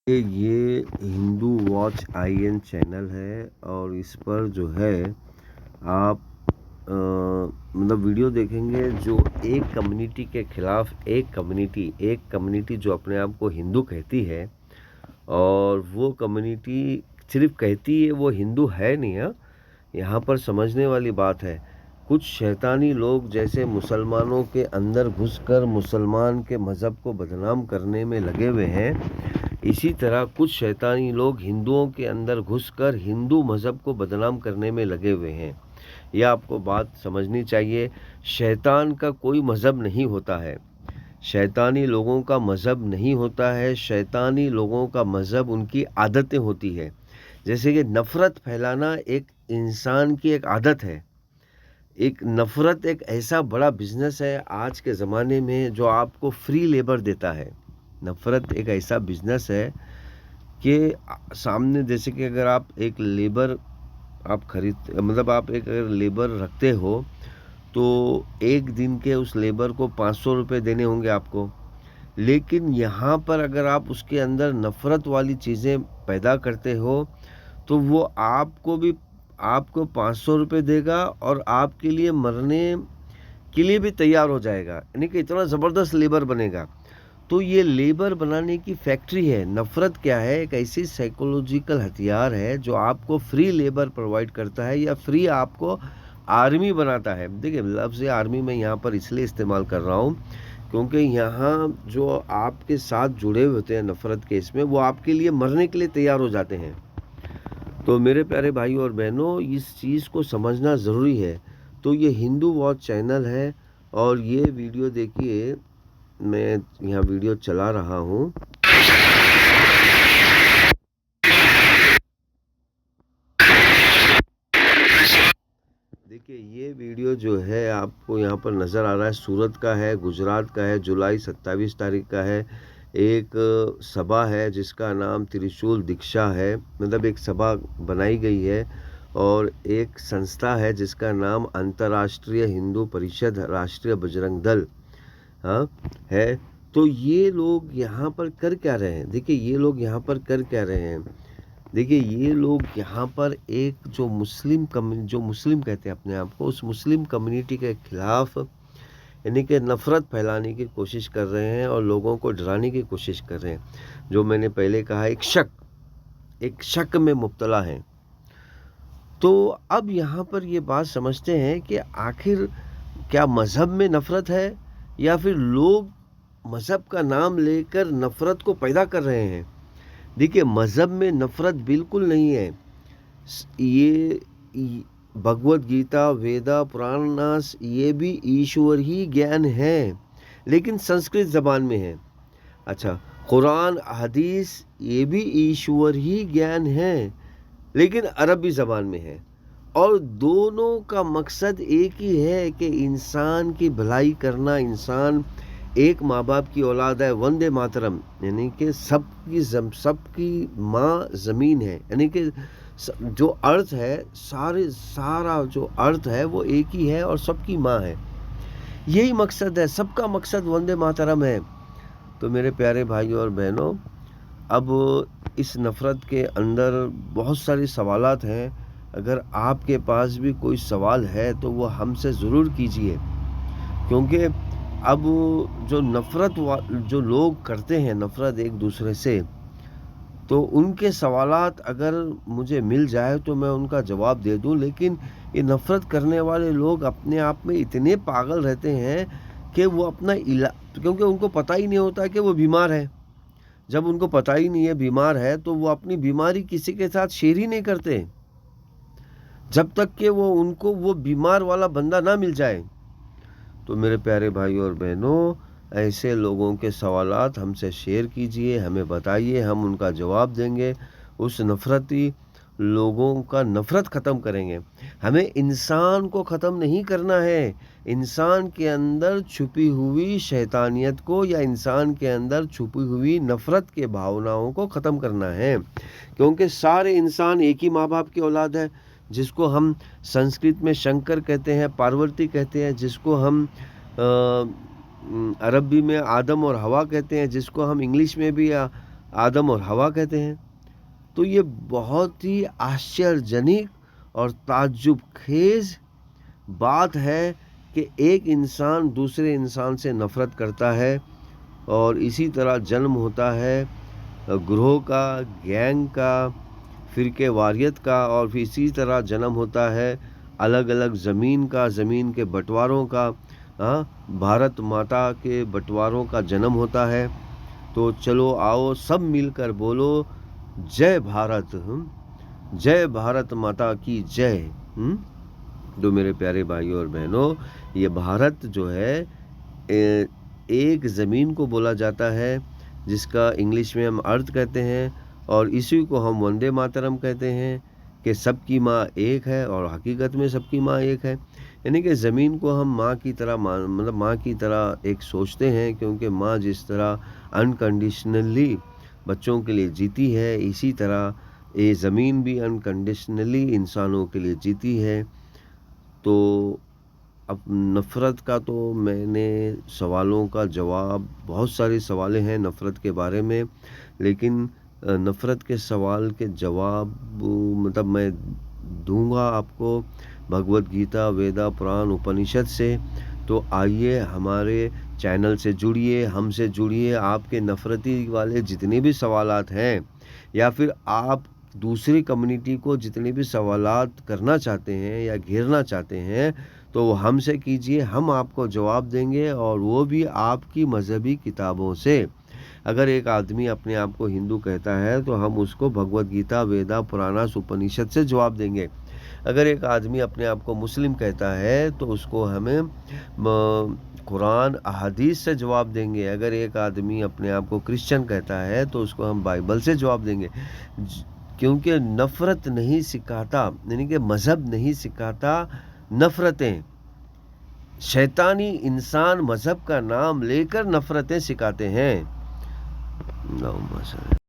ये Hindu watch IN channel है और इस पर जो है आप मतलब वीडियो देखेंगे जो एक कम्युनिटी के खिलाफ एक कम्युनिटी जो अपने आप को हिंदू कहती है और वो कम्युनिटी सिर्फ कहती है, वो हिंदू है नहीं। हाँ, यहाँ पर समझने वाली बात है। कुछ शैतानी लोग जैसे मुसलमानों के अंदर घुसकर मुसलमान के मज़हब को बदनाम करने में लगे हुए हैं, इसी तरह कुछ शैतानी लोग हिंदुओं के अंदर घुसकर हिंदू मज़हब को बदनाम करने में लगे हुए हैं। यह आपको बात समझनी चाहिए। शैतान का कोई मज़हब नहीं होता है, शैतानी लोगों का मज़हब नहीं होता है। शैतानी लोगों का मज़हब उनकी आदतें होती है। जैसे कि नफ़रत फैलाना एक इंसान की एक आदत है। एक नफ़रत एक ऐसा बड़ा बिज़नेस है आज के ज़माने में जो आपको फ्री लेबर देता है। नफ़रत एक ऐसा बिज़नेस है कि सामने जैसे कि अगर आप एक लेबर आप आप एक अगर लेबर रखते हो तो एक दिन के उस लेबर को 500 रुपये देने होंगे आपको। लेकिन यहाँ पर अगर आप उसके अंदर नफ़रत वाली चीज़ें पैदा करते हो तो वो आपको 500 रुपये देगा और आपके लिए मरने के लिए भी तैयार हो जाएगा, यानी कि इतना ज़बरदस्त लेबर बनेगा। तो ये लेबर बनाने की फैक्ट्री है। नफ़रत क्या है? एक ऐसी साइकोलॉजिकल हथियार है जो आपको फ्री लेबर प्रोवाइड करता है या फ्री आपको आर्मी बनाता है। देखिए, लफ्ज़ आर्मी मैं यहाँ पर इसलिए इस्तेमाल कर रहा हूँ क्योंकि यहाँ जो आपके साथ जुड़े हुए होते हैं नफ़रत के, इसमें वो आपके लिए मरने के लिए तैयार हो जाते हैं। तो मेरे प्यारे भाई और बहनों, इस चीज़ को समझना ज़रूरी है। तो ये हिंदू वॉच चैनल है और ये वीडियो देखिए, मैं यहाँ वीडियो चला रहा हूँ। देखिए, ये वीडियो जो है आपको यहाँ पर नज़र आ रहा है, सूरत का है, गुजरात का है, जुलाई 27 तारीख का है। एक सभा है जिसका नाम त्रिशूल दीक्षा है, मतलब एक सभा बनाई गई है और एक संस्था है जिसका नाम अंतर्राष्ट्रीय हिंदू परिषद राष्ट्रीय बजरंग दल हाँ है। तो ये लोग यहाँ पर कर क्या रहे हैं? देखिए, ये लोग यहाँ पर कर क्या रहे हैं? देखिए, ये लोग यहाँ पर एक जो मुस्लिम कहते हैं अपने आप को, उस मुस्लिम कम्युनिटी के खिलाफ यानी कि नफ़रत फैलाने की कोशिश कर रहे हैं और लोगों को डराने की कोशिश कर रहे हैं। जो मैंने पहले कहा, एक शक में मुब्तला हैं। तो अब यहाँ पर ये बात समझते हैं कि आखिर क्या मज़हब में नफ़रत है या फिर लोग मज़हब का नाम लेकर नफ़रत को पैदा कर रहे हैं? देखिए, मज़हब में नफ़रत बिल्कुल नहीं है। ये भगवत गीता, वेदा, पुराणास ये भी ईश्वर ही ज्ञान है, लेकिन संस्कृत ज़बान में है। अच्छा, कुरान, हदीस ये भी ईश्वर ही ज्ञान है, लेकिन अरबी ज़बान में है। और दोनों का मकसद एक ही है कि इंसान की भलाई करना। इंसान एक माँ बाप की औलाद है, वंदे मातरम, यानी कि सबकी माँ ज़मीन है, यानी कि जो अर्थ है, सारा जो अर्थ है वो एक ही है और सबकी माँ है। यही मकसद है, सबका मकसद वंदे मातरम है। तो मेरे प्यारे भाइयों और बहनों, अब इस नफ़रत के अंदर बहुत सारे सवालात हैं। अगर आपके पास भी कोई सवाल है तो वो हमसे ज़रूर कीजिए, क्योंकि अब जो लोग करते हैं नफ़रत एक दूसरे से, तो उनके सवालात अगर मुझे मिल जाए तो मैं उनका जवाब दे दूं। लेकिन ये नफ़रत करने वाले लोग अपने आप में इतने पागल रहते हैं कि वो अपना क्योंकि उनको पता ही नहीं होता कि वो बीमार है। जब उनको पता ही नहीं है बीमार है तो वो अपनी बीमारी किसी के साथ शेयर ही नहीं करते, जब तक कि वो बीमार वाला बंदा ना मिल जाए। तो मेरे प्यारे भाइयों और बहनों, ऐसे लोगों के सवालात हमसे शेयर कीजिए, हमें बताइए, हम उनका जवाब देंगे। उस नफ़रती लोगों का नफ़रत ख़त्म करेंगे। हमें इंसान को ख़त्म नहीं करना है, इंसान के अंदर छुपी हुई शैतानियत को या इंसान के अंदर छुपी हुई नफ़रत के भावनाओं को ख़त्म करना है। क्योंकि सारे इंसान एक ही माँ बाप की औलाद है, जिसको हम संस्कृत में शंकर कहते हैं, पार्वती कहते हैं, जिसको हम अरबी में आदम और हवा कहते हैं, जिसको हम इंग्लिश में भी आदम और हवा कहते हैं। तो ये बहुत ही आश्चर्यजनक और ताज्जुब खेज बात है कि एक इंसान दूसरे इंसान से नफ़रत करता है और इसी तरह जन्म होता है ग्रोह का, गैंग का, फ़िरक़ेवारियत का, और फिर इसी तरह जन्म होता है अलग-अलग ज़मीन का, ज़मीन के बँटवारों का, भारत माता के बँटवारों का जन्म होता है। तो चलो आओ सब मिलकर बोलो जय भारत, जय भारत माता की जय। तो मेरे प्यारे भाइयों और बहनों, ये भारत जो है एक ज़मीन को बोला जाता है जिसका इंग्लिश में हम अर्थ कहते हैं, और इसी को हम वंदे मातरम कहते हैं कि सबकी माँ एक है, और हकीकत में सबकी माँ एक है। यानी कि ज़मीन को हम माँ की तरह मतलब माँ की तरह एक सोचते हैं, क्योंकि माँ जिस तरह अनकंडीशनली बच्चों के लिए जीती है, इसी तरह ये ज़मीन भी अनकंडीशनली इंसानों के लिए जीती है। तो अब नफ़रत का तो मैंने सवालों का जवाब, बहुत सारे सवालें हैं नफ़रत के बारे में, लेकिन नफ़रत के सवाल के जवाब मतलब मैं दूंगा आपको भगवत गीता, वेदा, पुराण, उपनिषद से। तो आइए हमारे चैनल से जुड़िए, हमसे जुड़िए। आपके नफ़रती वाले जितने भी सवालात हैं, या फिर आप दूसरी कम्युनिटी को जितने भी सवालात करना चाहते हैं या घेरना चाहते हैं, तो वो हमसे कीजिए, हम आपको जवाब देंगे, और वो भी आपकी मज़हबी किताबों से। अगर एक आदमी अपने आप को हिंदू कहता है तो हम उसको भगवत गीता, वेदा, पुराण, उपनिषद से जवाब देंगे। अगर एक आदमी अपने आप को मुस्लिम कहता है तो उसको हमें कुरान, अहादीस से जवाब देंगे। अगर एक आदमी अपने आप को क्रिश्चियन कहता है तो उसको हम बाइबल से जवाब देंगे। क्योंकि नफ़रत नहीं सिखाता, यानी कि मज़हब नहीं सिखाता नफ़रतें। शैतानी इंसान मज़हब का नाम लेकर नफ़रतें सिखाते हैं।